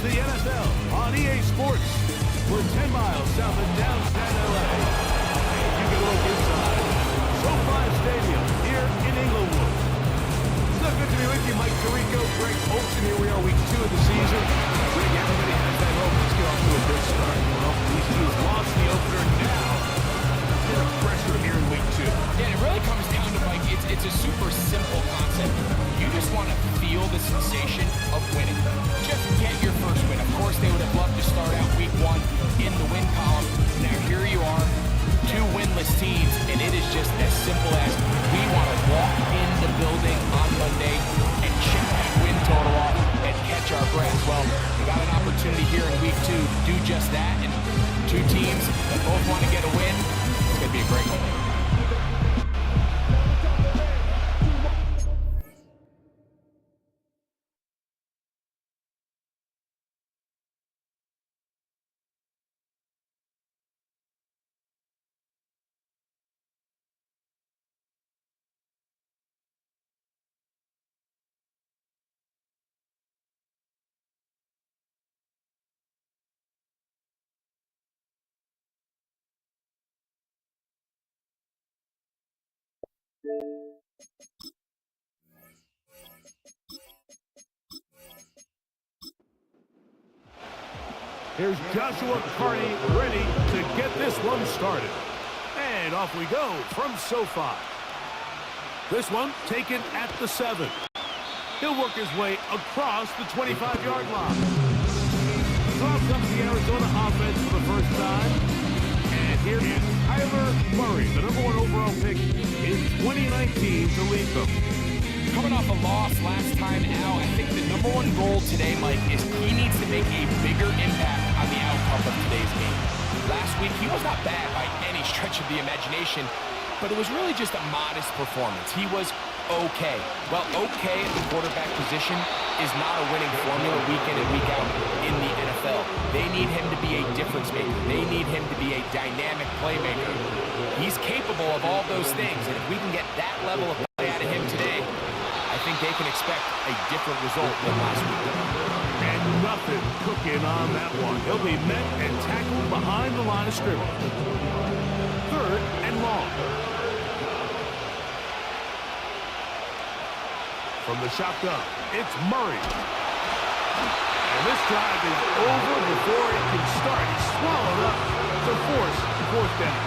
the NFL on EA Sports. We're 10 miles south of downtown LA. And you get a look inside SoFi Stadium here in Inglewood. So good to be with you, Mike Tirico, Greg Olson. Here we are, week 2 of the season. Greg, everybody has that hope. Let's get off to a good start. Well, these teams lost the opener now. Bit of pressure here in week 2. Yeah, it really comes down to, Mike, it's a super simple concept. You just want to feel the sensation of winning. Just get your first win. Of course, they would have loved to start out week 1 in the win column. Now, here you are, 2 winless teams, and it is just as simple as we want to walk in the building on Monday and check that win total off and catch our breath. Well, we got an opportunity here in week 2 to do just that, and 2 teams that both want to get a win. It's going to be a great one. Here's Joshua Carney ready to get this one started. And off we go from SoFi. This one taken at the 7. He'll work his way across the 25-yard line. So out comes the Arizona offense for the first time. And here is Kyler Murray, the #1 overall pick in 2019 to lead them. Coming off a loss last time out, I think the #1 goal today, Mike, is he needs to make a bigger impact on the outcome of today's game. Last week, he was not bad by any stretch of the imagination, but it was really just a modest performance. He was okay. Well, okay at the quarterback position is not a winning formula week in and week out in the NFL. They need him to be a difference maker. They need him to be a dynamic playmaker. He's capable of all those things, and if we can get that level of play out of him today, I think they can expect a different result than last week. And nothing cooking on that one. He'll be met and tackled behind the line of scrimmage. 3rd and long. From the shotgun, it's Murray. And this drive is over before it can start. He's swallowed up to force 4th down.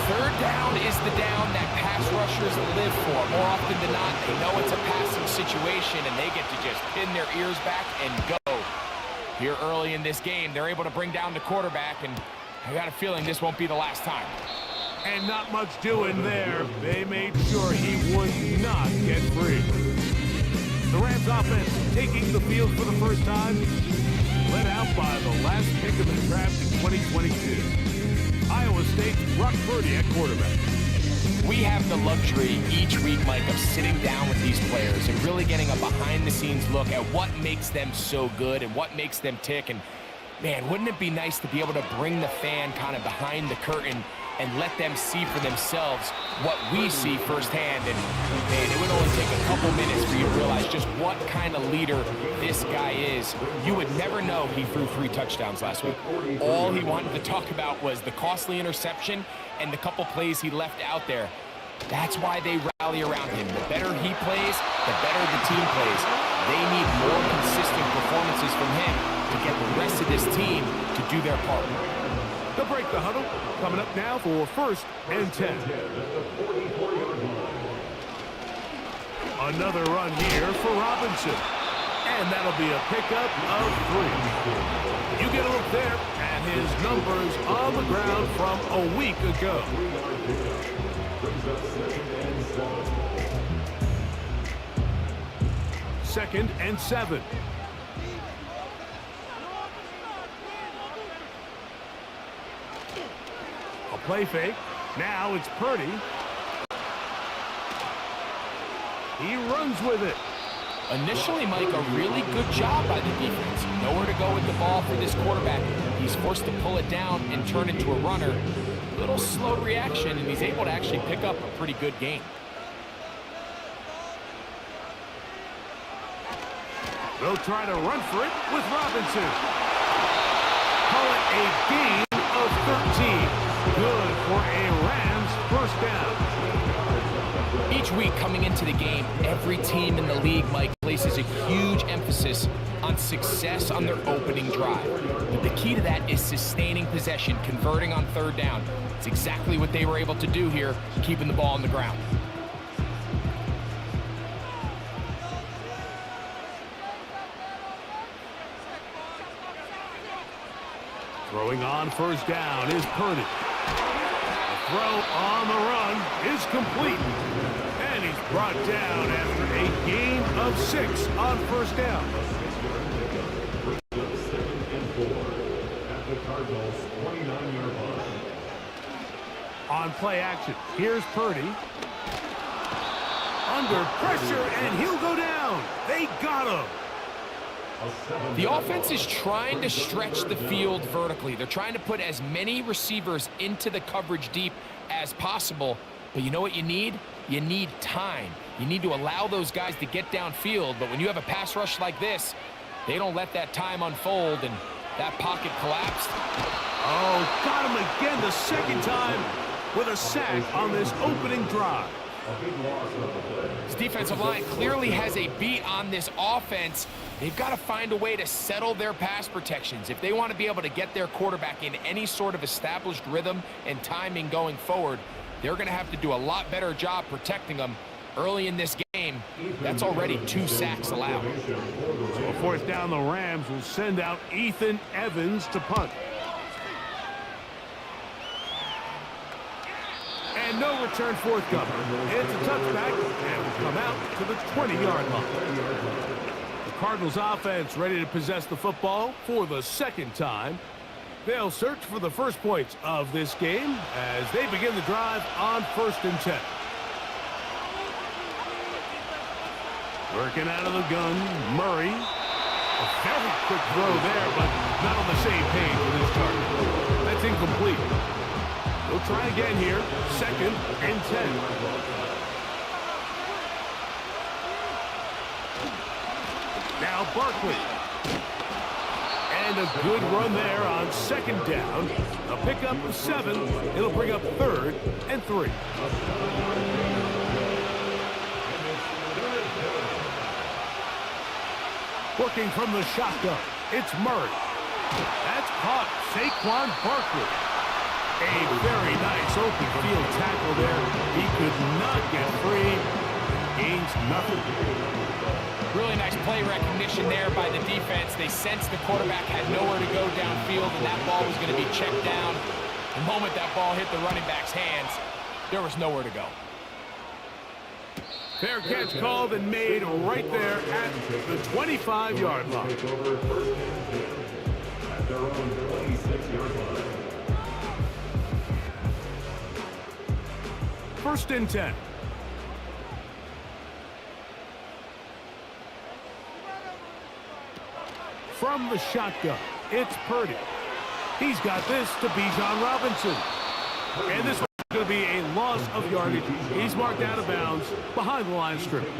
3rd down is the down that pass rushers live for. More often than not, they know it's a passing situation, and they get to just pin their ears back and go. Here early in this game, they're able to bring down the quarterback, and I got a feeling this won't be the last time. And not much doing there. They made sure he would not get free. The Rams offense taking the field for the first time, led out by the last pick of the draft in 2022. Iowa State's Brock Purdy at quarterback. We have the luxury each week, Mike, of sitting down with these players and really getting a behind-the-scenes look at what makes them so good and what makes them tick. And, man, wouldn't it be nice to be able to bring the fan kind of behind the curtain and let them see for themselves what we see firsthand. And, man, it would only take a couple minutes for you to realize just what kind of leader this guy is. You would never know he threw 3 touchdowns last week. All he wanted to talk about was the costly interception and the couple plays he left out there. That's why they rally around him. The better he plays, the better the team plays. They need more consistent performances from him to get the rest of this team to do their part. They'll break the huddle. Coming up now for 1st and 10. Another run here for Robinson. And that'll be a pickup of 3. You get a look there at his numbers on the ground from a week ago. Second and 7. A play fake. Now it's Purdy. He runs with it. Initially, Mike, a really good job by the defense. Nowhere to go with the ball for this quarterback. He's forced to pull it down and turn into a runner. A little slow reaction, and he's able to actually pick up a pretty good gain. They'll try to run for it with Robinson. Call it a gain of 13. Good for a Rams first down. Each week coming into the game, every team in the league, Mike, places a huge emphasis on success on their opening drive. But the key to that is sustaining possession, converting on third down. It's exactly what they were able to do here, keeping the ball on the ground. Throwing on first down is Purdy. The throw on the run is complete. And he's brought down after a gain of 6 on first down. At the Cardinals 29-yard line. On play action, here's Purdy. Under pressure, and he'll go down. They got him. The offense is trying to stretch the field vertically. They're trying to put as many receivers into the coverage deep as possible. But you know what you need? You need time. You need to allow those guys to get downfield. But when you have a pass rush like this, they don't let that time unfold, and that pocket collapsed. Oh, got him again the second time with a sack on this opening drive. This defensive line clearly has a beat on this offense. They've got to find a way to settle their pass protections. If they want to be able to get their quarterback in any sort of established rhythm and timing going forward, they're going to have to do a lot better job protecting them. Early in this game, that's already 2 sacks allowed. So a fourth down, the Rams will send out Ethan Evans to punt. And no return forthcoming. It's a touchback and will come out to the 20-yard line. The Cardinals offense ready to possess the football for the second time. They'll search for the first points of this game as they begin the drive on 1st and 10. Working out of the gun, Murray. A very quick throw there, but not on the same page with his target. That's incomplete. We'll try again here. 2nd and 10. Now Barkley. And a good run there on 2nd down. A pickup of 7. It'll bring up 3rd and 3. Working from the shotgun, it's Murray. That's caught. Saquon Barkley. A very nice open field tackle there. He could not get free. Gains nothing. Really nice play recognition there by the defense. They sensed the quarterback had nowhere to go downfield, and that ball was going to be checked down. The moment that ball hit the running back's hands, there was nowhere to go. Fair catch called and made right there at the 25-yard line. At their own 26-yard line. 1st and 10. From the shotgun, it's Purdy. He's got this to Bijan Robinson. And this one's going to be a loss of yardage. He's marked out of bounds behind the line of scrimmage.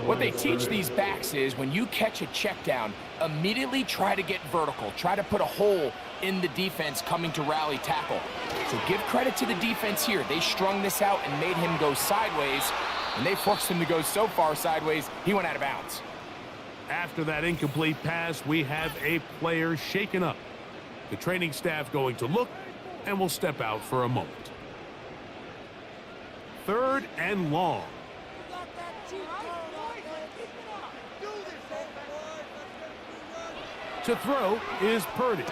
What they teach these backs is when you catch a check down, immediately try to get vertical. Try to put a hole in the defense coming to rally tackle. So give credit to the defense here. They strung this out and made him go sideways, and they forced him to go so far sideways, he went out of bounds. After that incomplete pass, we have a player shaken up. The training staff going to look and will step out for a moment. 3rd and long. To throw is Purdy.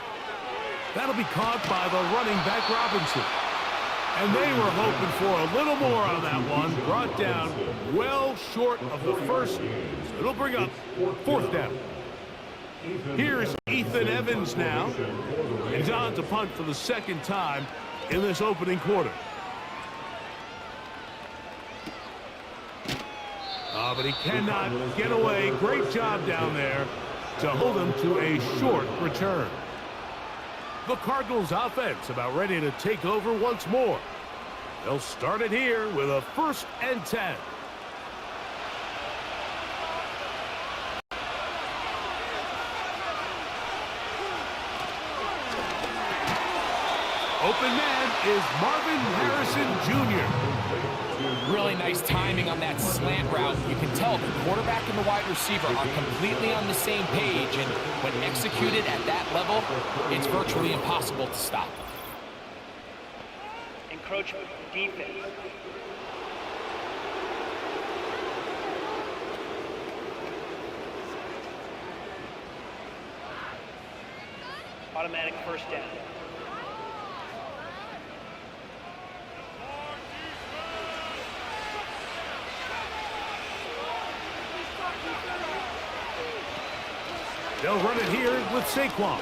That'll be caught by the running back Robinson. And they were hoping for a little more on that one. Brought down well short of the first. So it'll bring up 4th down. Here's Ethan Evans now. And he's on to punt for the 2nd time in this opening quarter. But he cannot get away. Great job down there to hold him to a short return. The Cardinals offense about ready to take over once more. They'll start it here with a 1st and 10. open man is Marvin Harrison Jr. Really nice timing on that slant route. You can tell the quarterback and the wide receiver are completely on the same page, and when executed at that level, it's virtually impossible to stop. Encroachment defense. Automatic first down. They'll run it here with Saquon.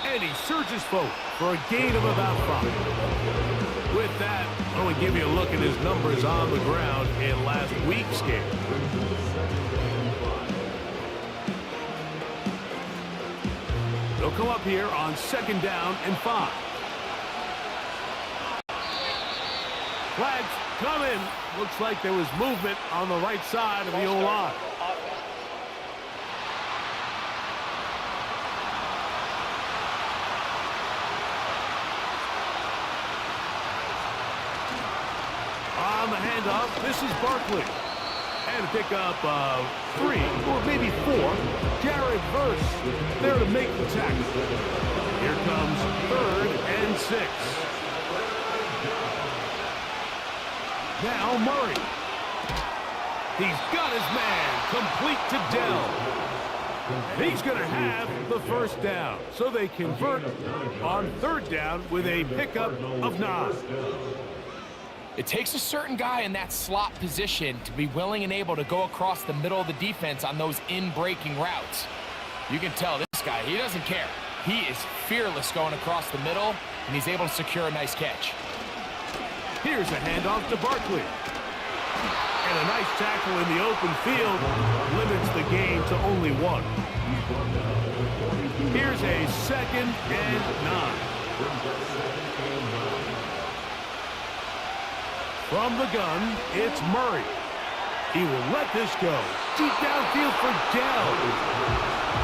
And he surges forward for a gain of about 5. With that, I want to give you a look at his numbers on the ground in last week's game. They'll come up here on 2nd down and 5. Flags coming. Looks like there was movement on the right side of the O-line. On the handoff, this is Barkley. And pick up 3 or maybe 4. Jared Verse there to make the tackle. Here comes 3rd and 6. Now Murray. He's got his man complete to Dell. And he's going to have the first down. So they convert on 3rd down with a pickup of 9. It takes a certain guy in that slot position to be willing and able to go across the middle of the defense on those in-breaking routes. You can tell this guy, he doesn't care. He is fearless going across the middle, and he's able to secure a nice catch. Here's a handoff to Barkley. And a nice tackle in the open field limits the gain to only 1. Here's a 2nd and 9. From the gun, it's Murray. He will let this go. Deep downfield for Dell.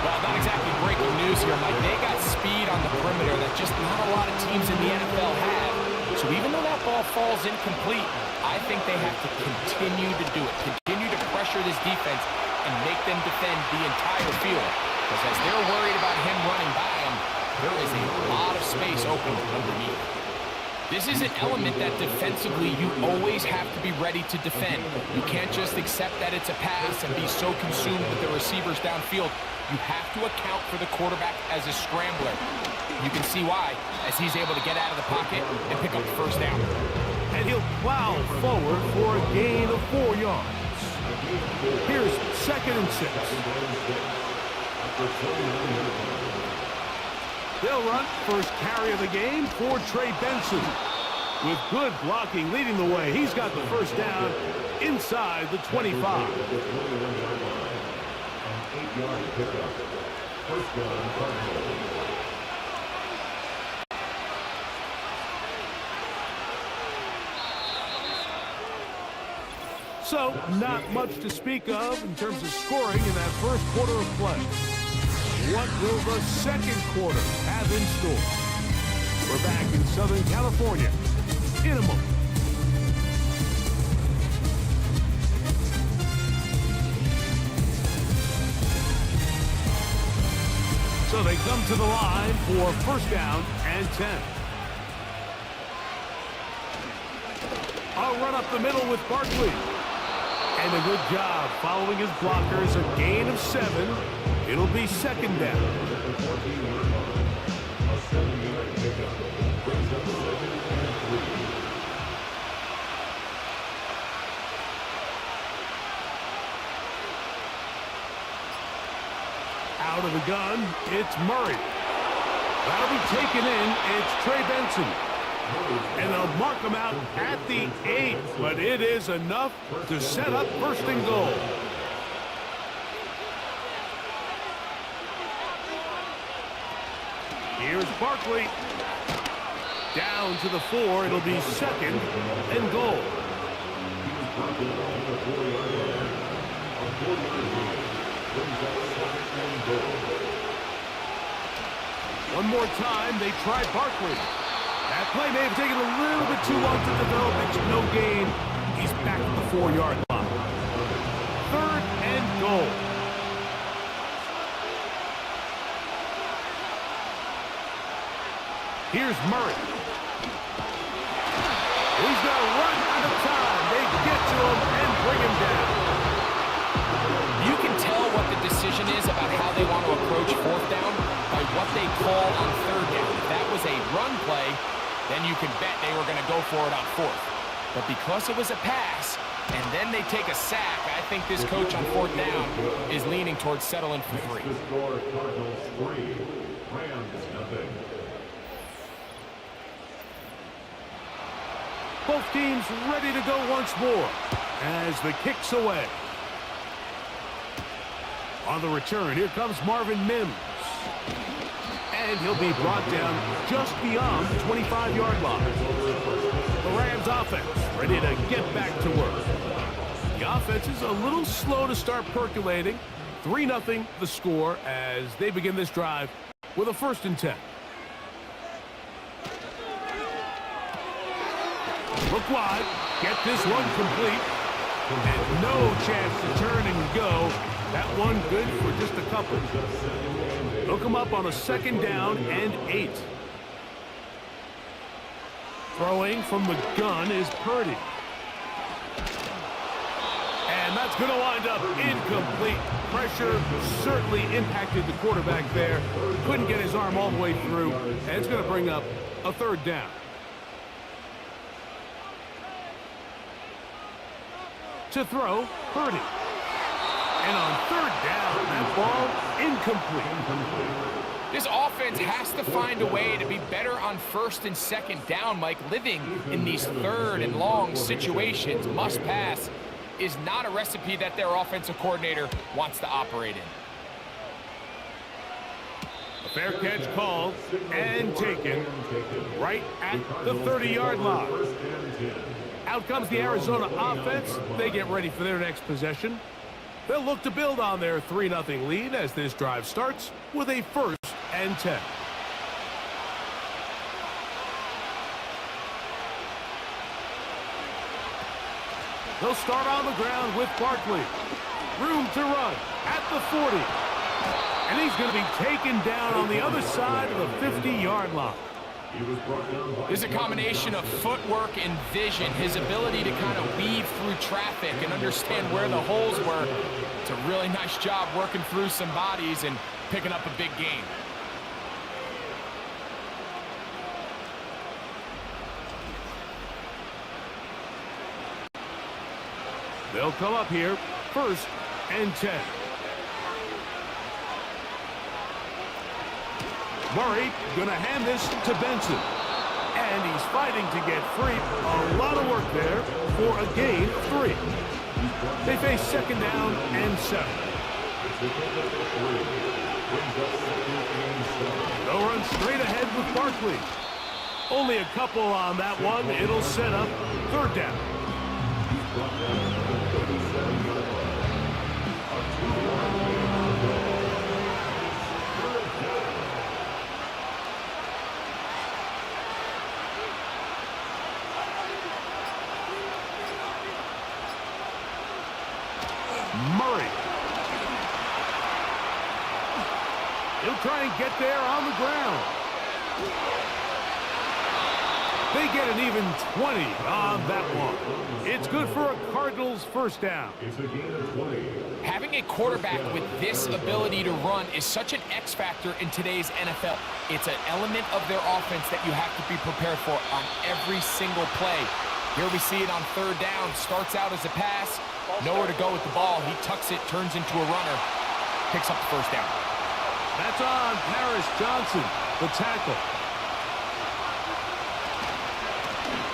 Well, not exactly breaking news here, Mike. They got speed on the perimeter that just not a lot of teams in the NFL have. So even though that ball falls incomplete, I think they have to continue to do it. Continue to pressure this defense and make them defend the entire field. Because as they're worried about him running by them, there is a lot of space open underneath. This is an element that defensively you always have to be ready to defend. You can't just accept that it's a pass and be so consumed with the receivers downfield. You have to account for the quarterback as a scrambler. You can see why, as he's able to get out of the pocket and pick up the first down. And he'll plow forward for a gain of 4 yards. Here's 2nd and 6. They'll run first carry of the game for Trey Benson. With good blocking leading the way, he's got the first down inside the 25. So, not much to speak of in terms of scoring in that first quarter of play. What will the second quarter have in store? We're back in Southern California in a moment. So they come to the line for first down and 10. I'll run up the middle with Barkley. And a good job following his blockers, a gain of 7. It'll be 2nd down. Out of the gun, it's Murray. That'll be taken in. It's Trey Benson. And they'll mark him out at the 8, but it is enough to set up 1st and goal. Here's Barkley. Down to the 4. It'll be 2nd and goal. One more time, they try Barkley. That play may have taken a little bit too long to develop. It's no gain. He's back at the 4-yard line. 3rd and goal. Here's Murray. He's going to run out of time. They get to him and bring him down. You can tell what the decision is about how they want to approach 4th down by what they call on 3rd down. If that was a run play, then you can bet they were going to go for it on 4th. But because it was a pass, and then they take a sack, I think this coach on 4th down is leaning towards settling for 3. Both teams ready to go once more as the kick's away. On the return, here comes Marvin Mims. And he'll be brought down just beyond the 25-yard line. The Rams offense ready to get back to work. The offense is a little slow to start percolating. 3-0 the score as they begin this drive with a 1st and 10. Look wide, get this one complete, and no chance to turn and go. That one good for just a couple. Hook him up on a 2nd down and 8. Throwing from the gun is Purdy. And that's going to wind up incomplete. Pressure certainly impacted the quarterback there. Couldn't get his arm all the way through, and it's going to bring up a 3rd down. To throw, Purdy. And on 3rd down, that ball incomplete. This offense has to find a way to be better on 1st and 2nd down, Mike. Living in these 3rd and long situations, must pass, is not a recipe that their offensive coordinator wants to operate in. A fair catch called and taken right at the 30-yard line. Out comes the Arizona offense. They get ready for their next possession. They'll look to build on their 3-0 lead as this drive starts with a 1st and 10. They'll start on the ground with Barkley. Room to run at the 40. And he's going to be taken down on the other side of the 50-yard line. There's a combination of footwork and vision, his ability to kind of weave through traffic and understand where the holes were. It's a really nice job working through some bodies and picking up a big gain. They'll come up here, 1st and 10. Murray going to hand this to Benson. And he's fighting to get free. A lot of work there for a gain of 3. They face 2nd down and 7. They'll run straight ahead with Barkley. Only a couple on that one. It'll set up 3rd down. Murray. He'll try and get there on the ground. They get an even 20 on that one. It's good for a Cardinals 1st down. Having a quarterback with this ability to run is such an X factor in today's NFL. It's an element of their offense that you have to be prepared for on every single play. Here we see it on 3rd down. Starts out as a pass. Nowhere to go with the ball. He tucks it, turns into a runner. Picks up the 1st down. That's on Paris Johnson, the tackle.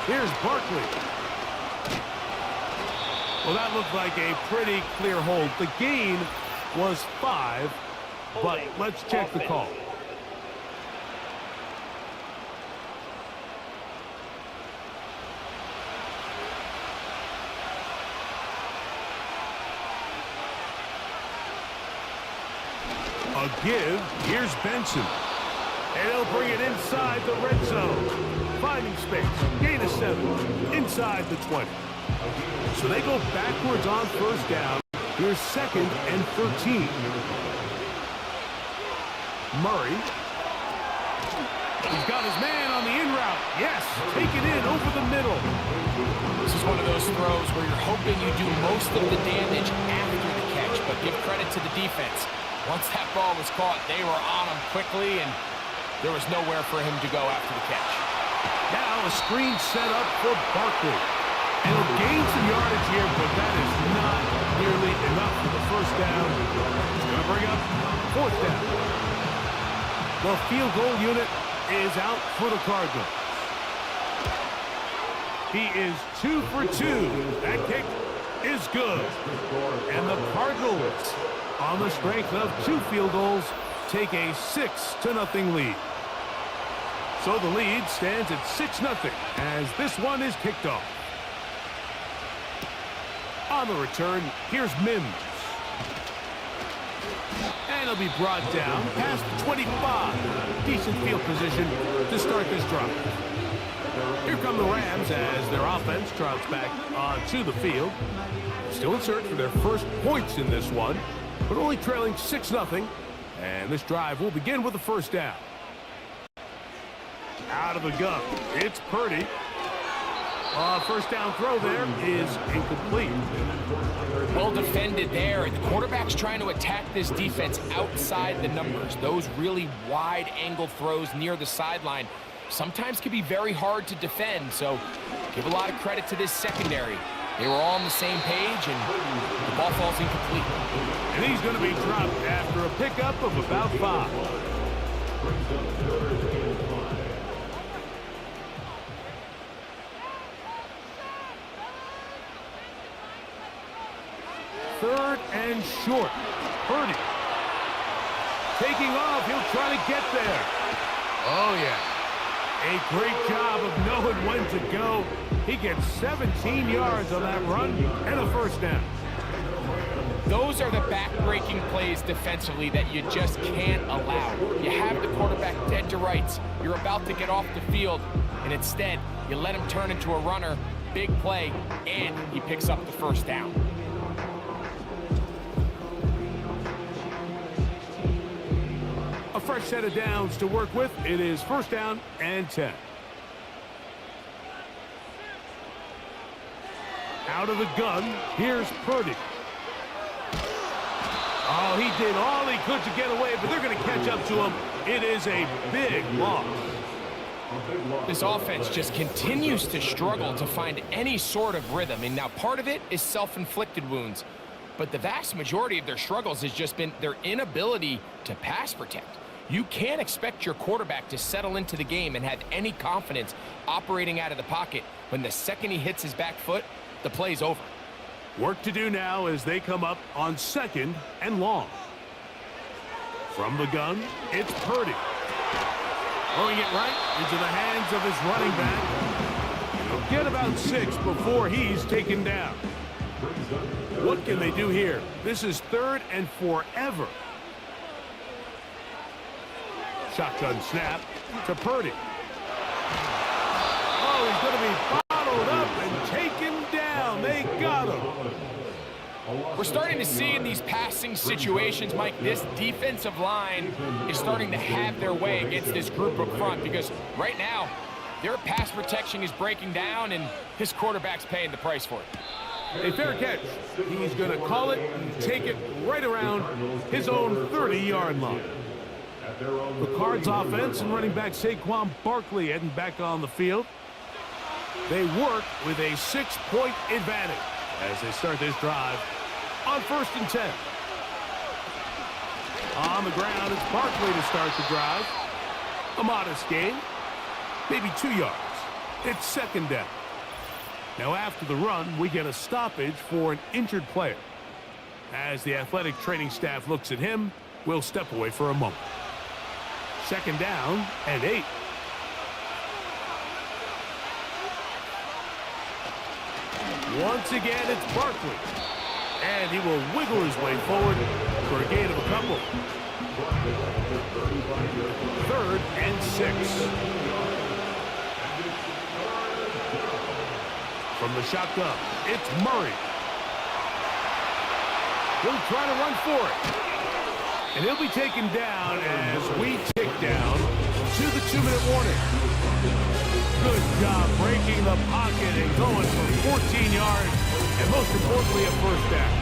Here's Barkley. Well, that looked like a pretty clear hold. The gain was 5, but let's check the call. A give. Here's Benson. And he'll bring it inside the red zone. Finding space. Gain of 7. Inside the 20. So they go backwards on first down. Here's 2nd and 13. Murray. He's got his man on the in route. Yes, take it in over the middle. This is one of those throws where you're hoping you do most of the damage after the catch, but give credit to the defense. Once that ball was caught, they were on him quickly, and there was nowhere for him to go after the catch. Now a screen set up for Barkley. And he'll gain some yardage here, but that is not nearly enough for the first down. He's going to bring up 4th down. The field goal unit is out for the Cardinals. He is 2 for 2. That kick is good. And the Cardinals, on the strength of 2 field goals, take a 6-0 lead. So the lead stands at 6-0 as this one is kicked off. On the return, here's Mims. And he'll be brought down past the 25. Decent field position to start this drive. Here come the Rams as their offense trots back onto the field. Still in search for their first points in this one, but only trailing 6-0. And this drive will begin with a first down. Out of the gun, it's Purdy. First down throw there is incomplete. Well defended there. The quarterback's trying to attack this defense outside the numbers. Those really wide angle throws near the sideline sometimes can be very hard to defend, so give a lot of credit to this secondary. They were all on the same page, and the ball falls incomplete. And he's going to be dropped after a pickup of about 5. 3rd and short. Purdy. Taking off. He'll try to get there. Oh, yeah. A great job of knowing when to go. He gets 17 yards on that run and a first down. Those are the back-breaking plays defensively that you just can't allow. You have the quarterback dead to rights. You're about to get off the field, and instead, you let him turn into a runner, big play, and he picks up the first down. A fresh set of downs to work with. It is first down and 10. Out of the gun, here's Purdy. Oh, he did all he could to get away, but they're going to catch up to him. It is a big loss. This offense just continues to struggle to find any sort of rhythm. And now part of it is self-inflicted wounds, but the vast majority of their struggles has just been their inability to pass protect. You can't expect your quarterback to settle into the game and have any confidence operating out of the pocket when the second he hits his back foot, the play's over. Work to do now as they come up on 2nd and long. From the gun, it's Purdy. Throwing it right into the hands of his running back. He'll get about 6 before he's taken down. What can they do here? This is 3rd and forever. Shotgun snap to Purdy. Oh, he's going to be bottled up and taken down. They got him. We're starting to see in these passing situations, Mike, this defensive line is starting to have their way against this group up front, because right now their pass protection is breaking down and his quarterback's paying the price for it. A fair catch. He's going to call it and take it right around his own 30-yard line. The Cards offense and running back Saquon Barkley heading back on the field. They work with a 6-point advantage as they start this drive on 1st and 10. On the ground, it's Barkley to start the drive. A modest gain, maybe 2 yards. It's 2nd down. Now after the run, we get a stoppage for an injured player. As the athletic training staff looks at him, we'll step away for a moment. 2nd down and 8. Once again, it's Barkley. And he will wiggle his way forward for a gain of a couple. 3rd and 6. From the shotgun, it's Murray. He'll try to run for it. And he'll be taken down as we tick down to the 2-minute warning. Good job breaking the pocket and going for 14 yards, and most importantly, a first down.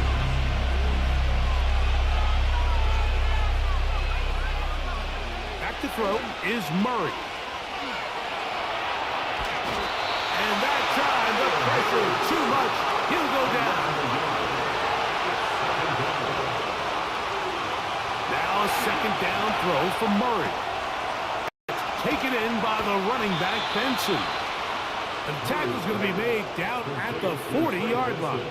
Back to throw is Murray. And that time, the pressure too much. He'll go down. Now a 2nd down throw from Murray. Taken in by the running back, Benson. The tackle's going to be made down at the 40-yard line.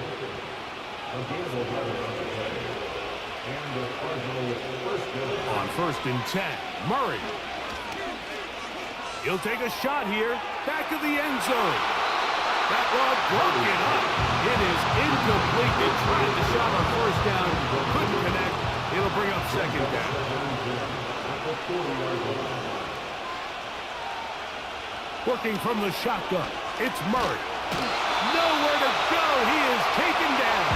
On 1st and 10, Murray. He'll take a shot here. Back of the end zone. That ball broken up. It is incomplete. They tried the shot on 1st down. Couldn't connect. It'll bring up 2nd down. Working from the shotgun, it's Murray. Nowhere to go. He is taken down.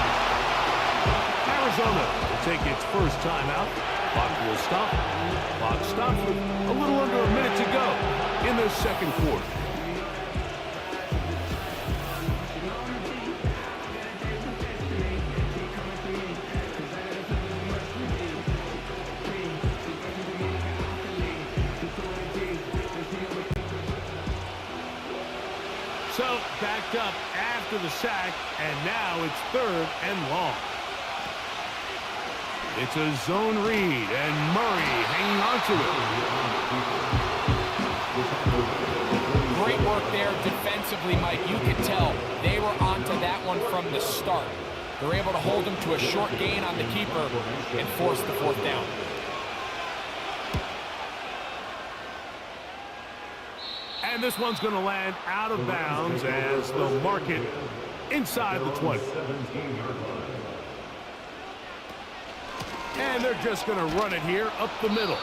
Arizona will take its first timeout. Clock will stop. Clock stops with a little under a minute to go in the 2nd quarter. So, backed up after the sack, and now it's 3rd and long. It's a zone read, and Murray hanging on to it. Great work there defensively, Mike. You could tell they were onto that one from the start. They're able to hold him to a short gain on the keeper and force the 4th down. And this one's going to land out of bounds as they'll mark it inside the 20. And they're just going to run it here up the middle.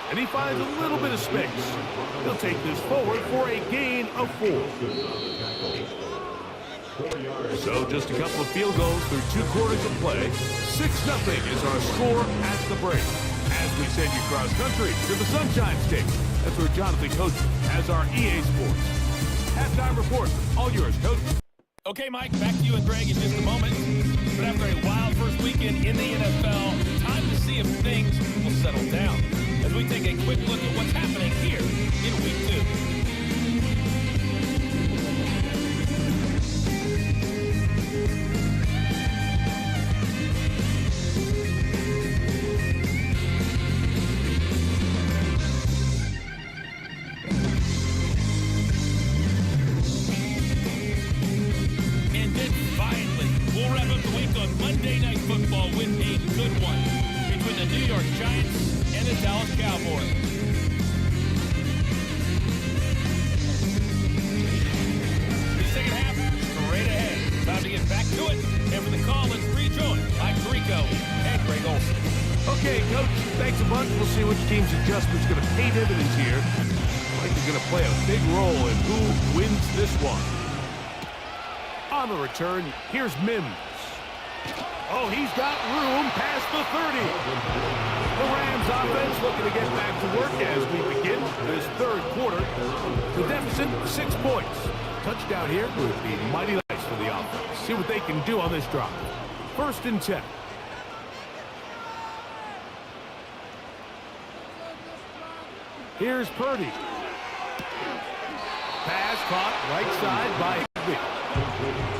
And he finds a little bit of space. He'll take this forward for a gain of 4. So just a couple of field goals through 2 quarters of play. 6-0 is our score at the break. As we send you cross country to the Sunshine State. That's where Jonathan coaches as our EA Sports halftime report. All yours, Coach. Okay, Mike, back to you and Greg in just a moment. But after a wild first weekend in the NFL, time to see if things will settle down as we take a quick look at what's happening here in Week 2. Monday Night Football with a good one between the New York Giants and the Dallas Cowboys. The second half straight ahead. Time to get back to it. And for the call, let's rejoin Mike Tirico and Greg Olson. Okay, Coach, thanks a bunch. We'll see which team's adjustment's going to pay dividends here. I think they're going to play a big role in who wins this one. On the return, here's Mims. Oh, he's got room past the 30. The Rams offense looking to get back to work as we begin this 3rd quarter. The deficit, 6 points. Touchdown here would be mighty nice for the offense. See what they can do on this drive. 1st and 10. Here's Purdy. Pass caught right side by Higby.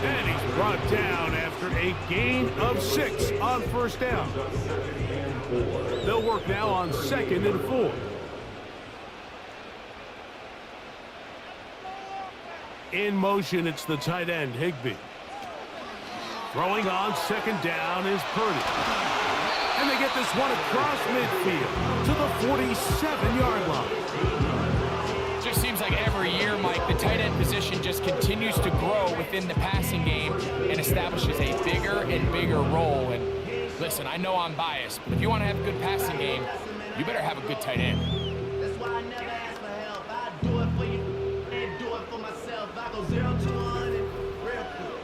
And he's brought down after a gain of 6 on 1st down. They'll work now on 2nd and 4. In motion, it's the tight end, Higby. Throwing on 2nd down is Purdy. And they get this one across midfield to the 47-yard line. Just seems like every year, Mike, the tight end position just continues to grow within the passing game and establishes a bigger and bigger role. And Listen, I know I'm biased, but if you want to have a good passing game, you better have a good tight end. That's why I never ask for help. I do it for you and do it for myself. I go 0 to 100 real quick.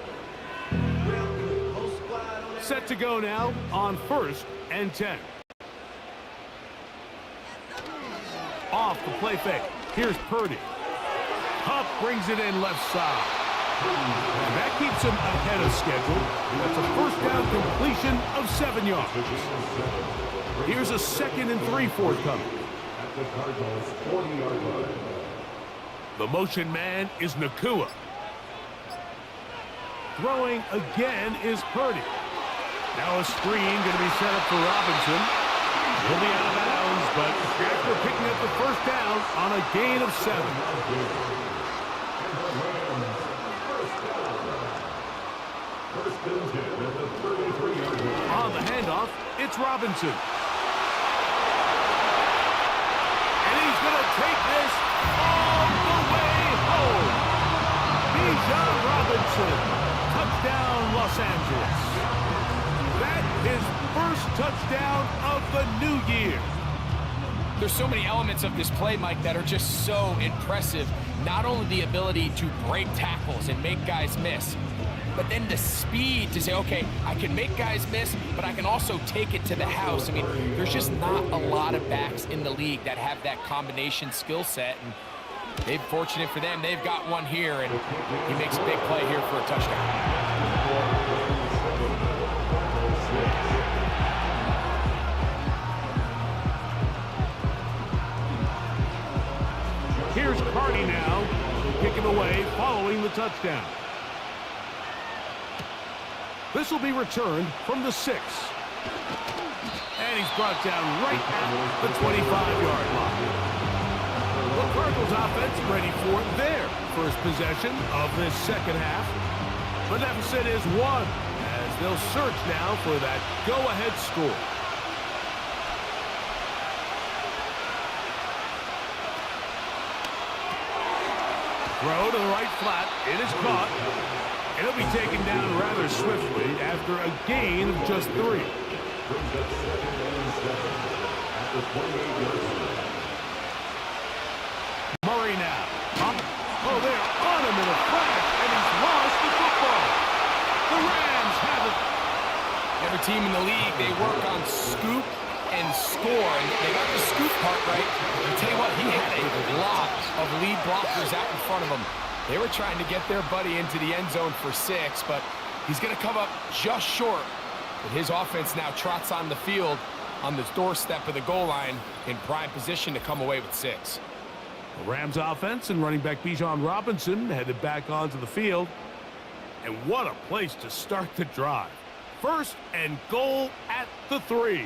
Real quick. Whole squad on that. Set to go now on 1st and 10. Off the play fake. Here's Purdy. Huff brings it in left side. And that keeps him ahead of schedule. That's a first down completion of 7 yards. Here's a 2nd and 3 forthcoming. At the Cardinals 40-yard line. The motion man is Nakua. Throwing again is Purdy. Now a screen going to be set up for Robinson. He'll be out of bounds, but after picking up the first down on a gain of 7. On the handoff, it's Robinson. And he's going to take this all the way home. Bijan Robinson. Touchdown, Los Angeles. That is first touchdown of the new year. There's so many elements of this play, Mike, that are just so impressive. Not only the ability to break tackles and make guys miss, but then the speed to say, okay, I can make guys miss, but I can also take it to the house. I mean, there's just not a lot of backs in the league that have that combination skill set. And fortunate for them, they've got one here, and he makes a big play here for a touchdown. Here's Cardi now, kicking away following the touchdown. This will be returned from the 6. And he's brought down right at the 25-yard line. The Cardinals offense ready for their first possession of this second half. The deficit is 1 as they'll search now for that go-ahead score. Throw to the right flat. It is caught. And it'll be taken down rather swiftly after a gain of just 3. Murray now. Oh, they're on him in a flash, and he's lost the football. The Rams have it. Every team in the league, they work on scoop and score, and they got the scoop part right. I'll tell you what, he had a lot of lead blockers out in front of him. They were trying to get their buddy into the end zone for 6, but he's going to come up just short. But his offense now trots on the field on the doorstep of the goal line in prime position to come away with 6. The Rams offense and running back Bijan Robinson headed back onto the field. And what a place to start the drive. 1st and goal at the 3.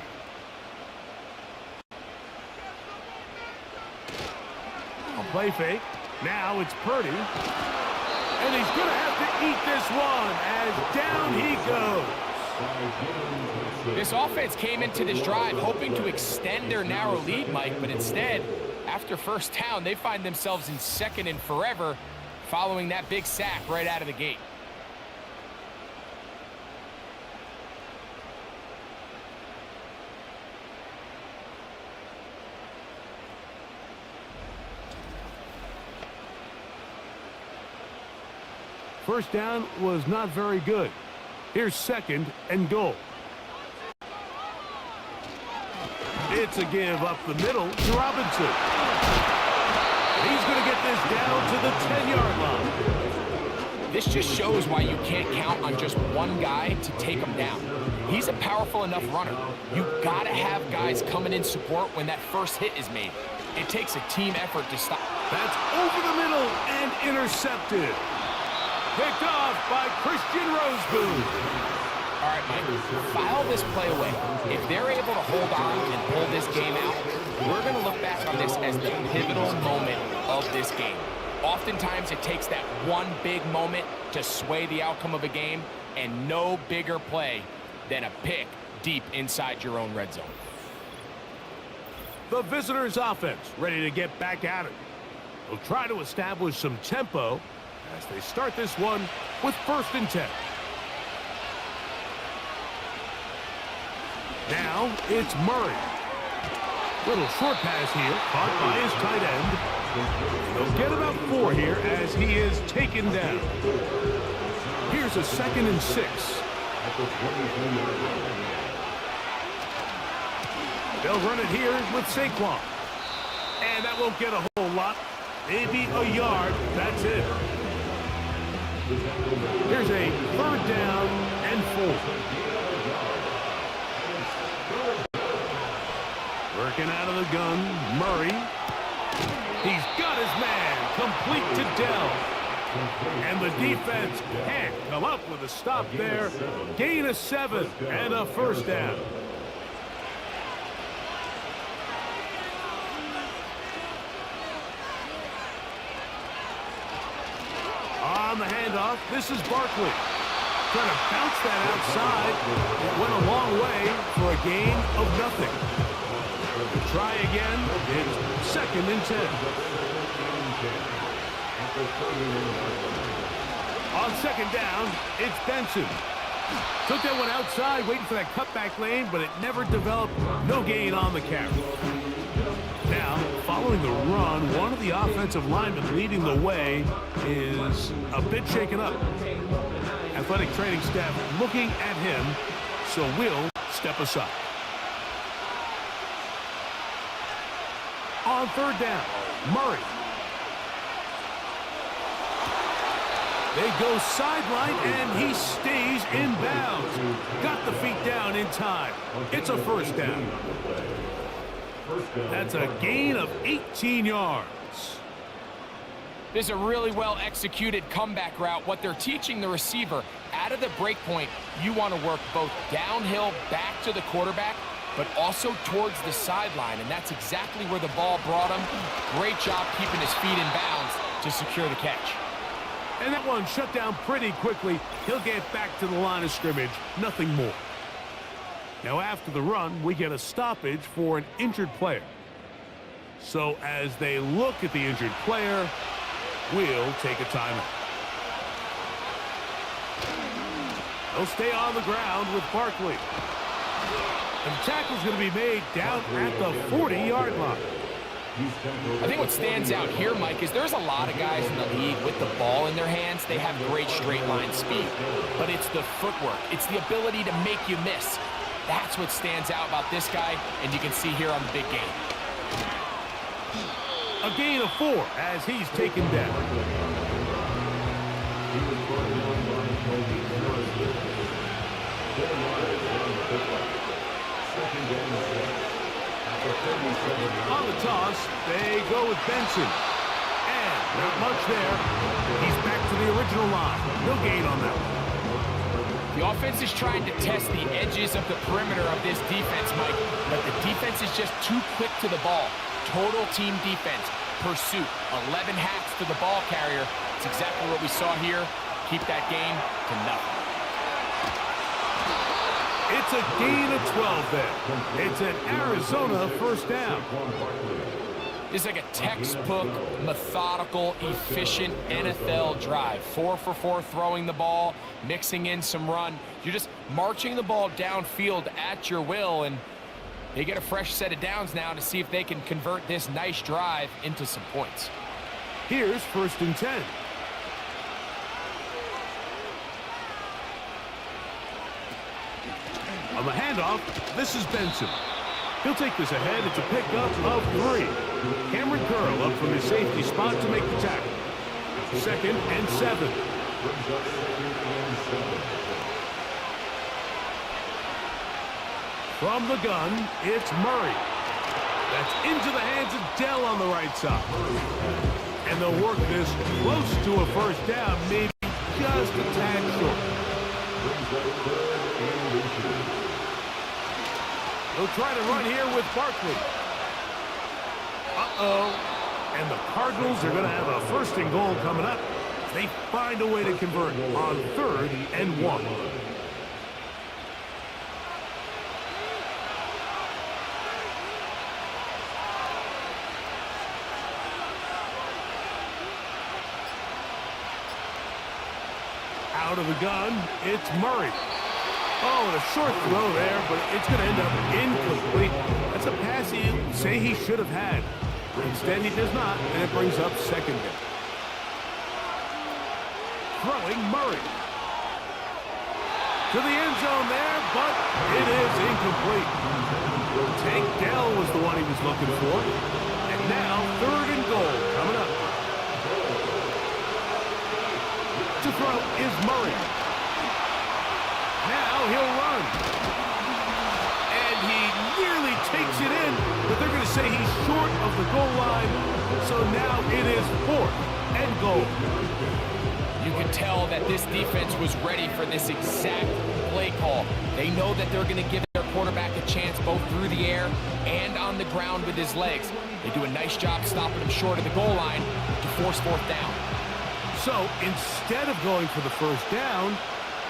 A play fake. Now it's Purdy. And he's going to have to eat this one as down he goes. This offense came into this drive hoping to extend their narrow lead, Mike, but instead, after first down, they find themselves in 2nd and forever following that big sack right out of the gate. First down was not very good. Here's 2nd and goal. It's a give up the middle to Robinson. He's going to get this down to the 10-yard line. This just shows why you can't count on just one guy to take him down. He's a powerful enough runner. You've got to have guys coming in support when that first hit is made. It takes a team effort to stop. That's over the middle and intercepted. Picked off by Christian Roseboom. All right, Mike, file this play away. If they're able to hold on and pull this game out, we're going to look back on this as the pivotal moment of this game. Oftentimes, it takes that one big moment to sway the outcome of a game, and no bigger play than a pick deep inside your own red zone. The visitors' offense ready to get back at it. They'll try to establish some tempo as they start this one with 1st and 10. Now it's Murray. Little short pass here, caught by his tight end. They'll get about 4 here as he is taken down. Here's a 2nd and 6. They'll run it here with Saquon. And that won't get a whole lot. Maybe a yard. That's it. Here's a 3rd down and 4. Working out of the gun, Murray. He's got his man, complete to Dell. And the defense can't come up with a stop there. Gain of 7 and a 1st down. On the handoff, this is Barkley. Trying to bounce that outside. It went a long way for a gain of nothing. Try again. It's 2nd and 10. On 2nd down, it's Benson. Took that one outside, waiting for that cutback lane, but it never developed. No gain on the carry. Now, following the run, one of the offensive linemen leading the way is a bit shaken up. Athletic training staff looking at him, so we'll step aside. On 3rd down, Murray. They go sideline, and he stays in bounds. Got the feet down in time. It's a 1st down. That's a gain of 18 yards. This is a really well-executed comeback route. What they're teaching the receiver, out of the break point, you want to work both downhill back to the quarterback, but also towards the sideline, and that's exactly where the ball brought him. Great job keeping his feet in bounds to secure the catch. And that one shut down pretty quickly. He'll get back to the line of scrimmage, nothing more. Now after the run, we get a stoppage for an injured player. So as they look at the injured player, we'll take a timeout. They'll stay on the ground with Barkley. And the tackle's going to be made down at the 40-yard line. I think what stands out here, Mike, is there's a lot of guys in the league with the ball in their hands. They have great straight-line speed. But it's the footwork. It's the ability to make you miss. That's what stands out about this guy, and you can see here on the big game. A gain of 4 as he's taken down. On the toss, they go with Benson. And not much there. He's back to the original line. No gain on that one. The offense is trying to test the edges of the perimeter of this defense, Mike, but the defense is just too quick to the ball. Total team defense, pursuit, 11 hats to the ball carrier. It's exactly what we saw here. Keep that game to nothing. It's a gain of 12 there. It's an Arizona 1st down. It's like a textbook, methodical, efficient NFL drive. 4 for 4 throwing the ball, mixing in some run. You're just marching the ball downfield at your will, and they get a fresh set of downs now to see if they can convert this nice drive into some points. Here's 1st and 10. On the handoff, this is Benson. He'll take this ahead. It's a pickup of 3. Cameron Curl up from his safety spot to make the tackle. 2nd and 7. From the gun, it's Murray. That's into the hands of Dell on the right side. And they'll work this close to a 1st down, maybe just a tad short. They'll try to run here with Barkley. And the Cardinals are going to have a 1st and goal coming up. They find a way to convert on 3rd and 1. Out of the gun, it's Murray. Oh, and a short throw there, but it's going to end up incomplete. That's a pass you say he should have had. Instead, he does not, and it brings up second down. Throwing Murray. To the end zone there, but it is incomplete. Tank Dell was the one he was looking for. And now, 3rd and goal coming up. To throw is Murray. Now he'll run. And he nearly takes it in, but they're going to say he's short of the goal line. So now it is 4th and goal. You can tell that this defense was ready for this exact play call. They know that they're going to give their quarterback a chance both through the air and on the ground with his legs. They do a nice job stopping him short of the goal line to force 4th down. So instead of going for the 1st down,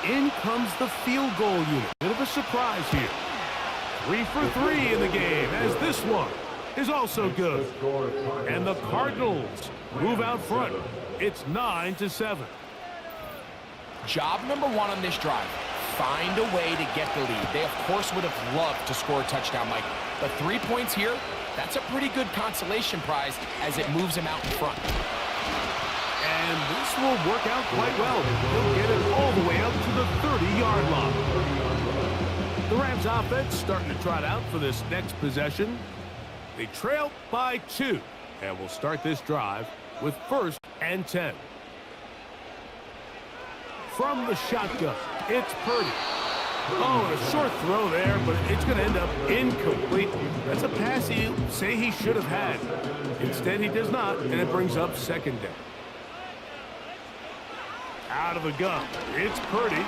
in comes the field goal unit. Bit of a surprise here. 3 for 3 in the game, as this one is also good. And the Cardinals move out front. It's 9-7. Job number 1 on this drive, find a way to get the lead. They, of course, would have loved to score a touchdown, Mike. But 3 points here, that's a pretty good consolation prize as it moves him out in front. And this will work out quite well. He'll get it all the way up to the 30-yard line. The Rams offense starting to trot out for this next possession. They trail by 2. And we'll start this drive with 1st and 10. From the shotgun, it's Purdy. Oh, and a short throw there, but it's going to end up incomplete. That's a pass you say he should have had. Instead, he does not, and it brings up 2nd down. Out of the gun, it's Purdy.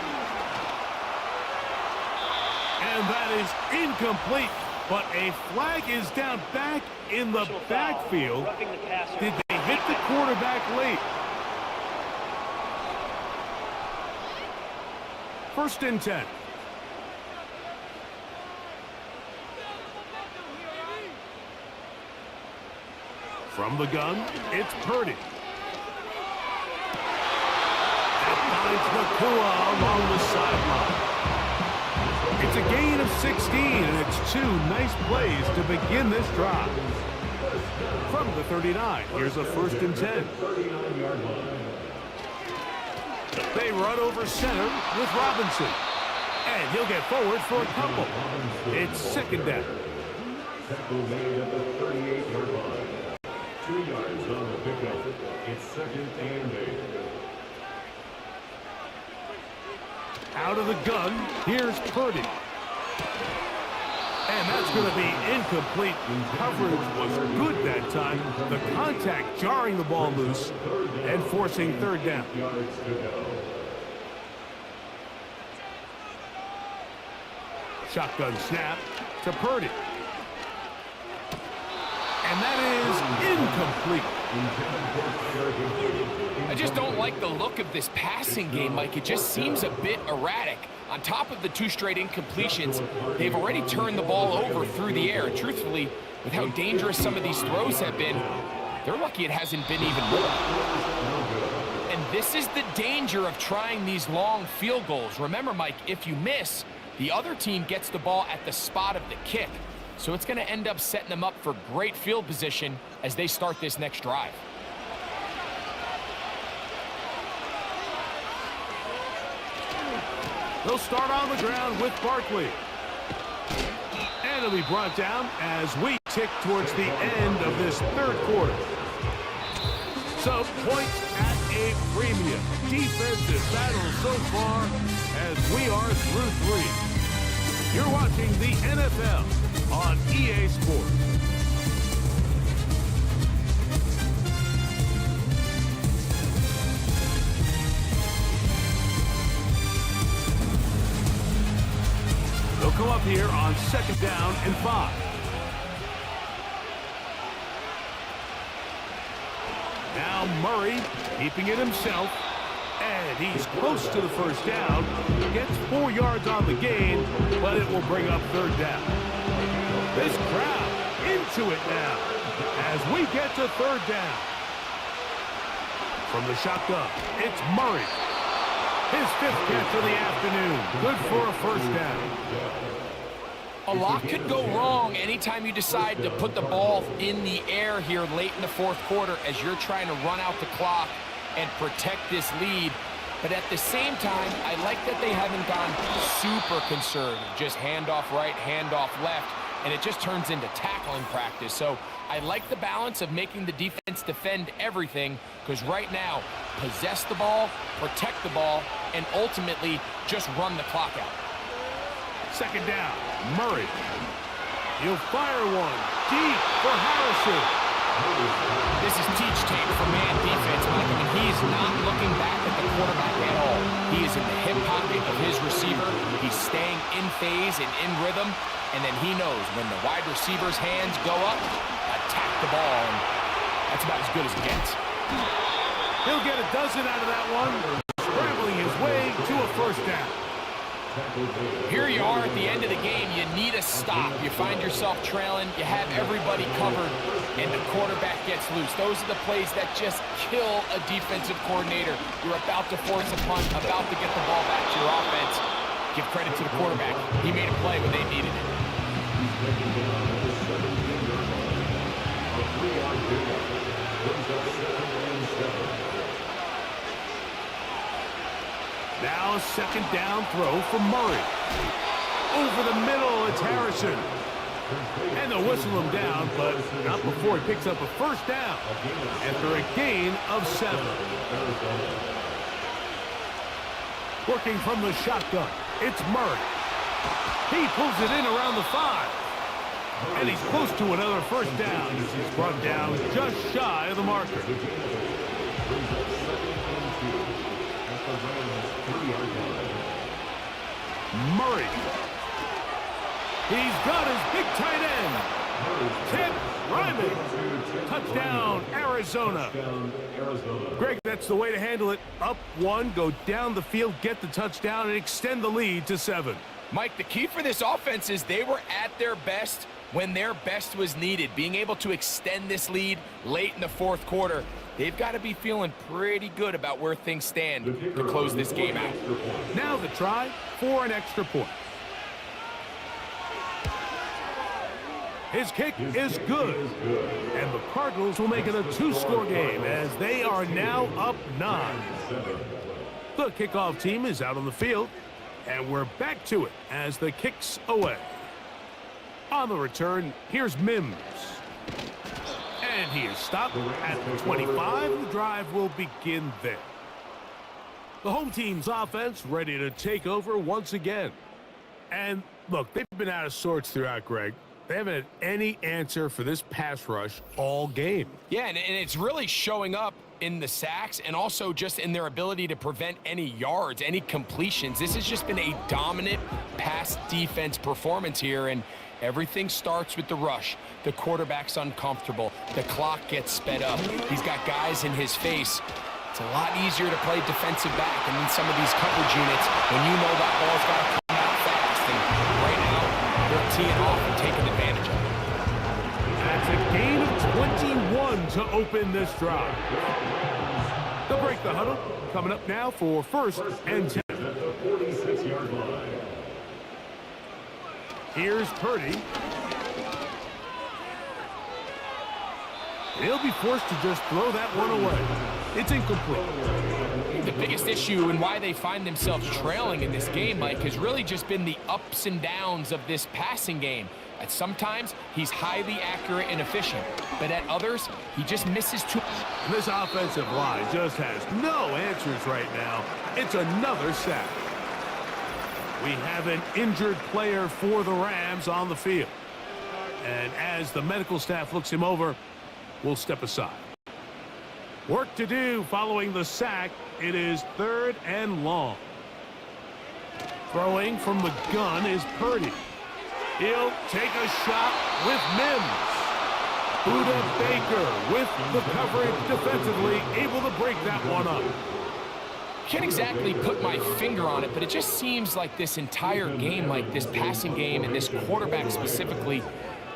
And that is incomplete, but a flag is down back in the backfield. Did they hit the quarterback late? 1st and 10. From the gun, it's Purdy. That finds Nakua along the sideline. It's a gain of 16, and it's 2 nice plays to begin this drive. From the 39, here's a 1st and 10. They run over center with Robinson. And he'll get forward for a couple. It's 2nd down. Tackle made at the 38-yard line. 2 yards on the pickup. It's 2nd and 8. Out of the gun, here's Purdy. And that's going to be incomplete. Coverage was good that time. The contact jarring the ball loose and forcing 3rd down. Shotgun snap to Purdy. And that is incomplete. I just don't like the look of this passing game, Mike. It just seems a bit erratic. On top of the 2 straight incompletions, they've already turned the ball over through the air. And truthfully, with how dangerous some of these throws have been, they're lucky it hasn't been even more. And this is the danger of trying these long field goals. Remember, Mike, if you miss, the other team gets the ball at the spot of the kick. So it's going to end up setting them up for great field position as they start this next drive. They'll start on the ground with Barkley. And it'll be brought down as we tick towards the end of this 3rd quarter. So points at a premium. Defensive battle so far as we are through 3. You're watching the NFL on EA Sports. They'll come up here on 2nd down and 5. Now Murray keeping it himself. And he's close to the 1st down. Gets 4 yards on the gain, but it will bring up 3rd down. This crowd into it now as we get to 3rd down. From the shotgun, it's Murray. His 5th catch of the afternoon. Good for a first down. A lot could go wrong anytime you decide to put the ball in the air here late in the 4th quarter as you're trying to run out the clock and protect this lead. But at the same time, I like that they haven't gone super conservative. Just handoff right, handoff left, and it just turns into tackling practice. So I like the balance of making the defense defend everything, because right now, possess the ball, protect the ball, and ultimately just run the clock out. 2nd down, Murray. He'll fire one deep for Harrison. This is teach tape for man defense, Mike. I mean, he's not looking back at the quarterback at all. He is in the hip pocket of his receiver. He's staying in phase and in rhythm, and then he knows when the wide receiver's hands go up, attack the ball, and that's about as good as it gets. He'll get a dozen out of that one, scrambling his way to a first down. Here you are at the end of the game. You need a stop. You find yourself trailing. You have everybody covered, and the quarterback gets loose. Those are the plays that just kill a defensive coordinator. You're about to force a punt, about to get the ball back to your offense. Give credit to the quarterback. He made a play when they needed it. Now a 2nd down throw for Murray. Over the middle, it's Harrison. And they'll whistle him down, but not before he picks up a first down after a gain of 7. Working from the shotgun, it's Murray. He pulls it in around the 5. And he's close to another first down as he's brought down just shy of the marker. Murray. He's got his big tight end. Ted Ryman. Touchdown, Arizona. Greg, that's the way to handle it. Up 1, go down the field, get the touchdown, and extend the lead to 7. Mike, the key for this offense is they were at their best when their best was needed. Being able to extend this lead late in the 4th quarter, they've got to be feeling pretty good about where things stand to close this game out. Now the try for an extra point. His kick is good. And the Cardinals will make it a 2-score game as they are now up 9. The kickoff team is out on the field, and we're back to it as the kick's away. On the return, here's Mims. And he is stopped at the 25. The drive will begin there. The home team's offense ready to take over once again. And look, they've been out of sorts throughout, Greg. They haven't had any answer for this pass rush all game. Yeah, and it's really showing up in the sacks and also just in their ability to prevent any yards, any completions. This has just been a dominant pass defense performance here, and everything starts with the rush. The quarterback's uncomfortable. The clock gets sped up. He's got guys in his face. It's a lot easier to play defensive back and in some of these coverage units when you know that ball's got to come out fast. And right now, they're teeing off and taking advantage of it. That's a gain of 21 to open this drive. They'll break the huddle. Coming up now for 1st and 10. Here's Purdy. He'll be forced to just throw that one away. It's incomplete. The biggest issue and why they find themselves trailing in this game, Mike, has really just been the ups and downs of this passing game. At sometimes, he's highly accurate and efficient, but at others, he just misses too. This offensive line just has no answers right now. It's another sack. We have an injured player for the Rams on the field. And as the medical staff looks him over, we'll step aside. Work to do following the sack. It is 3rd and long. Throwing from the gun is Purdy. He'll take a shot with Mims. Buda Baker with the coverage defensively, able to break that one up. Can't exactly put my finger on it, but it just seems like this entire game, like this passing game and this quarterback specifically,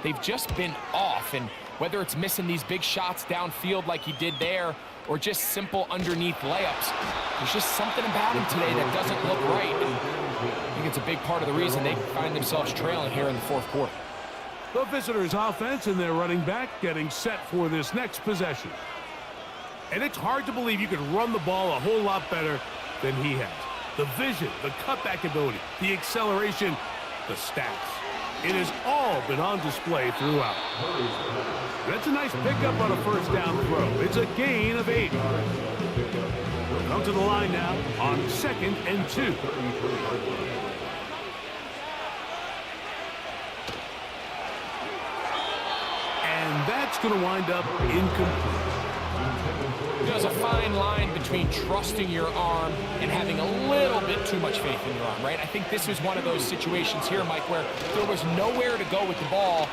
they've just been off. And Whether it's missing these big shots downfield like he did there, or just simple underneath layups, there's just something about him today that doesn't look right. And I think it's a big part of the reason they find themselves trailing here in the fourth quarter. The visitors' offense and their running back getting set for this next possession. And it's hard to believe you could run the ball a whole lot better than he has. The vision, the cutback ability, the acceleration, the stats. It has all been on display throughout. That's a nice pickup on a first down throw. It's a gain of 8. We'll come to the line now on 2nd and 2. And that's going to wind up incomplete. There's a fine line between trusting your arm and having a little bit too much faith in your arm, right? I think this is one of those situations here, Mike, where there was nowhere to go with the ball.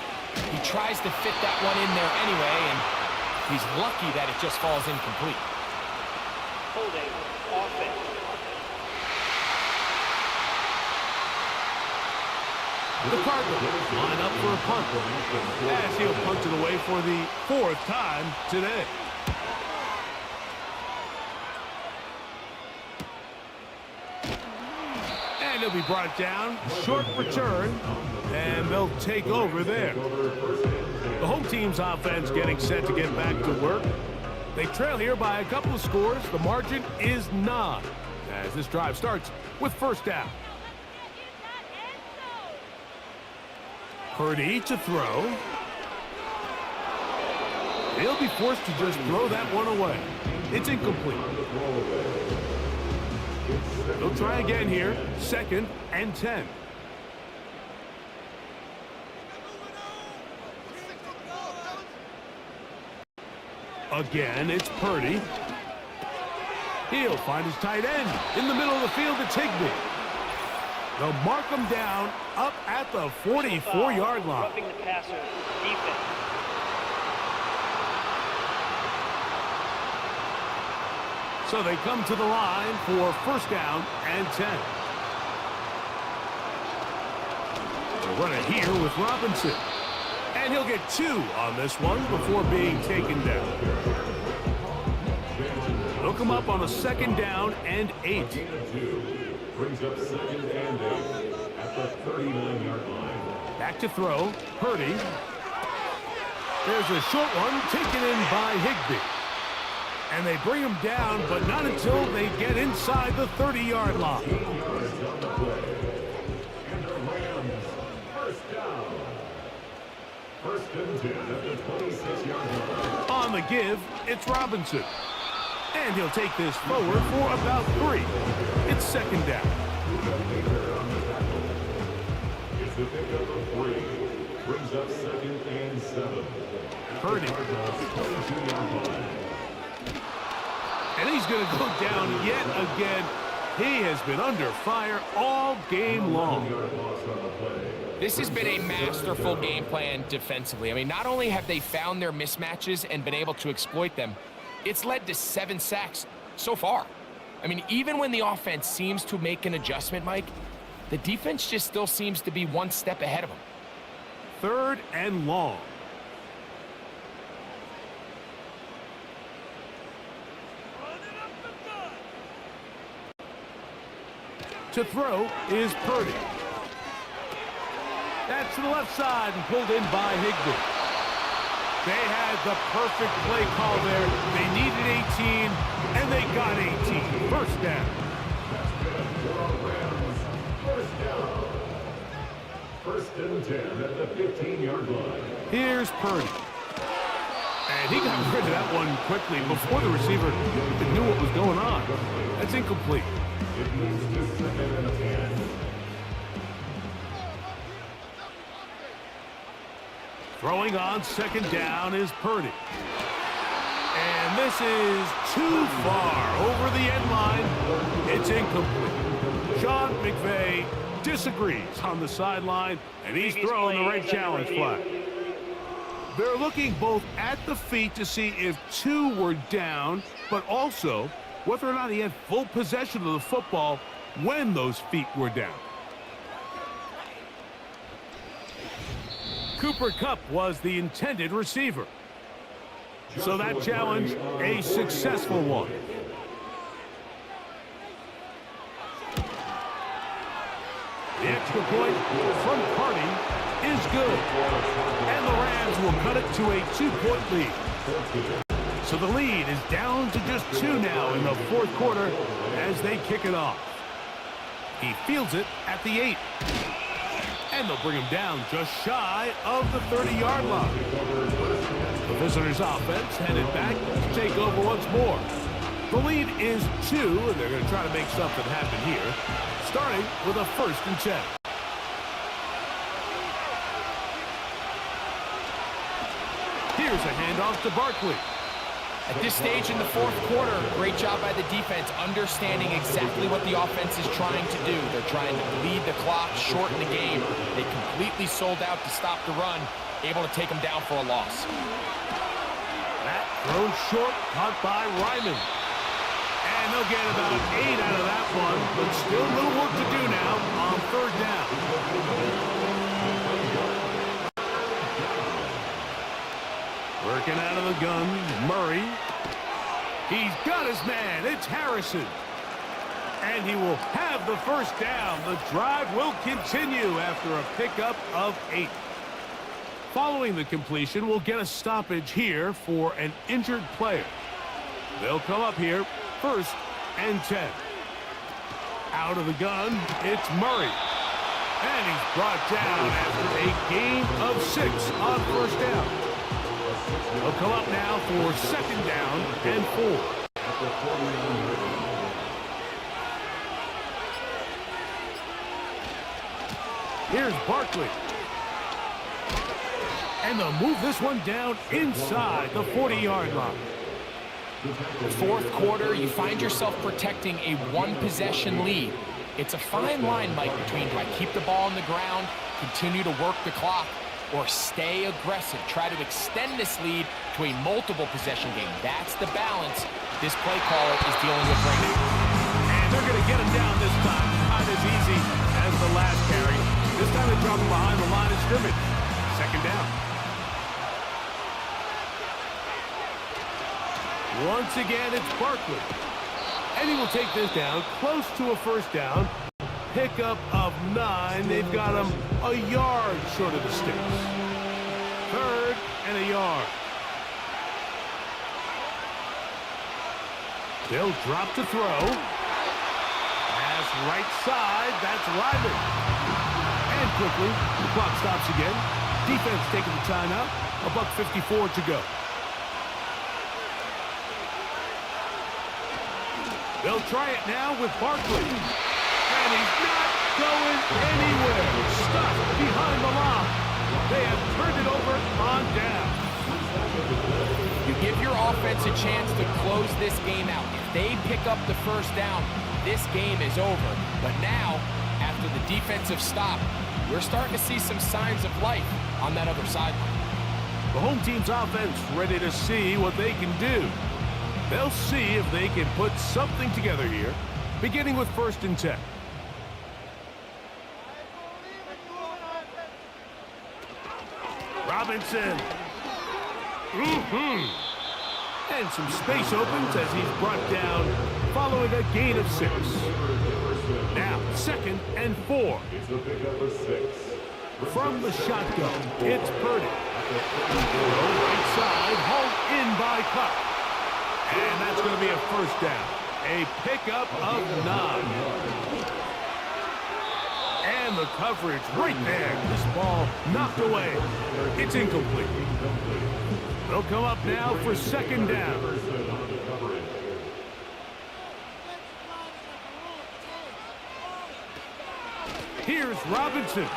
He tries to fit that one in there anyway, and he's lucky that it just falls incomplete. Holding offense. The Cardinals line up for a punt, as he'll punt it away for the 4th time today. And he'll be brought down, short return, and they'll take over there. The home team's offense getting set to get back to work. They trail here by a couple of scores. The margin is 9 as this drive starts with first down. Purdy to throw. He'll be forced to just throw that one away. It's incomplete. They'll try again here. 2nd and 10. Again, it's Purdy. He'll find his tight end. In the middle of the field, it's Higbee. They'll mark him down up at the 44-yard line. Roughing the passer, defense. So they come to the line for first down and 10. They'll run it here with Robinson. And he'll get 2 on this one before being taken down. They'll come up on a 2nd down and 8. Brings up 2nd and 8 at the 39-yard line. Back to throw. Purdy. There's a short one taken in by Higbee. And they bring him down, but not until they get inside the 30-yard line. And the Rams, first down. 1st and 10 at the 26-yard line. On the give, it's Robinson. And he'll take this forward for about 3. It's 2nd down. It's the pickup of 3. Brings up 2nd and 7. Purdy. 22-yard line. And he's going to go down yet again. He has been under fire all game long. This has been a masterful game plan defensively. I mean, not only have they found their mismatches and been able to exploit them, it's led to 7 sacks so far. I mean, even when the offense seems to make an adjustment, Mike, the defense just still seems to be one step ahead of them. 3rd and long. To throw is Purdy. That's to the left side and pulled in by Higbee. They had the perfect play call there. They needed 18, and they got 18. First down. First and 10 at the 15-yard line. Here's Purdy. And he got rid of that one quickly before the receiver knew what was going on. That's incomplete. It moves to 2nd and 10. Throwing on 2nd down is Purdy. And this is too far over the end line. It's incomplete. Sean McVay disagrees on the sideline, and he's throwing the right challenge flag. They're looking both at the feet to see if 2 were down, but also whether or not he had full possession of the football when those feet were down. Cooper Kupp was the intended receiver. So that challenge, a successful one. The extra point from Cardi is good. And the Rams will cut it to a 2-point lead. So the lead is down to just 2 now in the fourth quarter as they kick it off. He fields it at the 8. And they'll bring him down just shy of the 30-yard line. The visitors' offense headed back to take over once more. The lead is 2, and they're going to try to make something happen here, starting with a 1st and 10. Here's a handoff to Barkley. At this stage in the fourth quarter, great job by the defense understanding exactly what the offense is trying to do. They're trying to bleed the clock, shorten the game. They completely sold out to stop the run, able to take them down for a loss. That thrown short, caught by Ryman. And they'll get about an 8 out of that one, but still a little work to do now on 3rd down. Working out of the gun, Murray. He's got his man. It's Harrison. And he will have the 1st down. The drive will continue after a pickup of 8. Following the completion, we'll get a stoppage here for an injured player. They'll come up here, 1st and 10. Out of the gun, it's Murray. And he's brought down after a gain of 6 on 1st down. They'll come up now for 2nd down and 4. Here's Barkley. And they'll move this one down inside the 40-yard line. Fourth quarter, you find yourself protecting a 1-possession lead. It's a fine line, Mike, between do I keep the ball on the ground, continue to work the clock, or stay aggressive, try to extend this lead to a multiple possession game. That's the balance this play caller is dealing with right now. And they're going to get him down this time. Not as easy as the last carry. This time they drop him behind the line of scrimmage. 2nd down. Once again, it's Barkley. And he will take this down close to a 1st down. Pickup of 9. They've got him a yard short of the sticks. 3rd and a yard. They'll drop to throw. Pass right side. That's Ryman. And quickly, the clock stops again. Defense taking the timeout. $1:54 to go. They'll try it now with Barkley. And he's not going anywhere. Stuck behind the line. They have turned it over on down. You give your offense a chance to close this game out. If they pick up the 1st down, this game is over. But now, after the defensive stop, we're starting to see some signs of life on that other sideline. The home team's offense ready to see what they can do. They'll see if they can put something together here, beginning with 1st and 10. Robinson. And some space opens as he's brought down following a gain of 6. Now, 2nd and 4. From the shotgun, it's Purdy. Right side, hauled in by Kupp. And that's going to be a 1st down. A pickup of 9. And the coverage right there. This ball knocked away. It's incomplete. They'll come up now for 2nd down. Here's Robinson.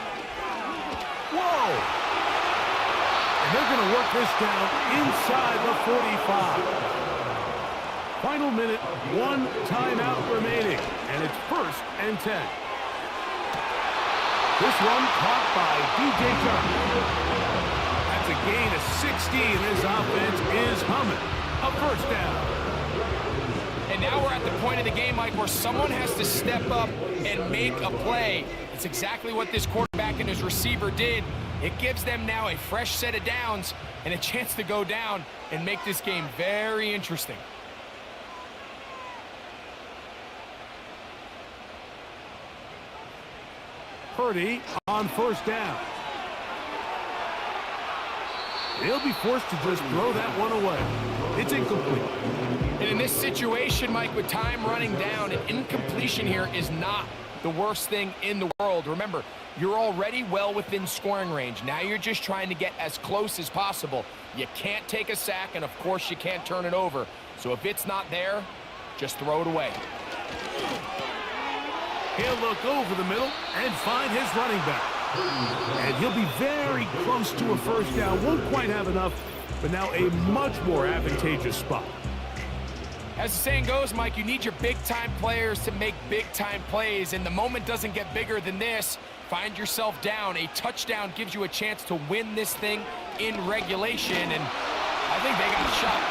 Whoa! And they're going to work this down inside the 45. Final minute, 1 timeout remaining, and it's 1st and 10. This one caught by DJ Chark. That's a gain of 16. This offense is humming. A 1st down. And now we're at the point of the game, Mike, where someone has to step up and make a play. It's exactly what this quarterback and his receiver did. It gives them now a fresh set of downs and a chance to go down and make this game very interesting. Purdy on first down. He'll be forced to just throw that one away. It's incomplete. And in this situation, Mike, with time running down, an incompletion here is not the worst thing in the world. Remember, you're already well within scoring range. Now you're just trying to get as close as possible. You can't take a sack, and of course you can't turn it over. So if it's not there, just throw it away. He'll look over the middle and find his running back. And he'll be very close to a first down. Won't quite have enough, but now a much more advantageous spot. As the saying goes, Mike, you need your big-time players to make big-time plays, and the moment doesn't get bigger than this. Find yourself down. A touchdown gives you a chance to win this thing in regulation, and I think they got a shot.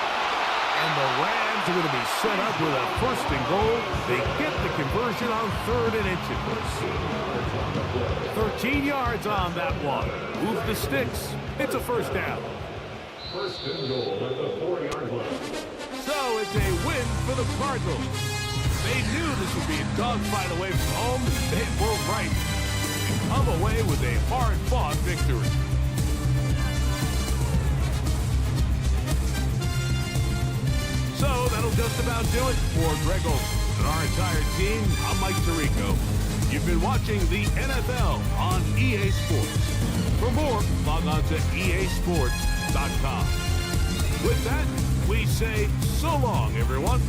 And the Rams are going to be set up with a first and goal. They get the conversion on 3rd and inches. 13 yards on that one. Move the sticks. It's a first down. First and goal at the 4-yard line. So it's a win for the Cardinals. They knew this would be a dogfight away from home. They were right. They come away with a hard-fought victory. So that'll just about do it for Greg Olsen and our entire team. I'm Mike Tirico. You've been watching the NFL on EA Sports. For more, log on to easports.com. With that, we say so long, everyone.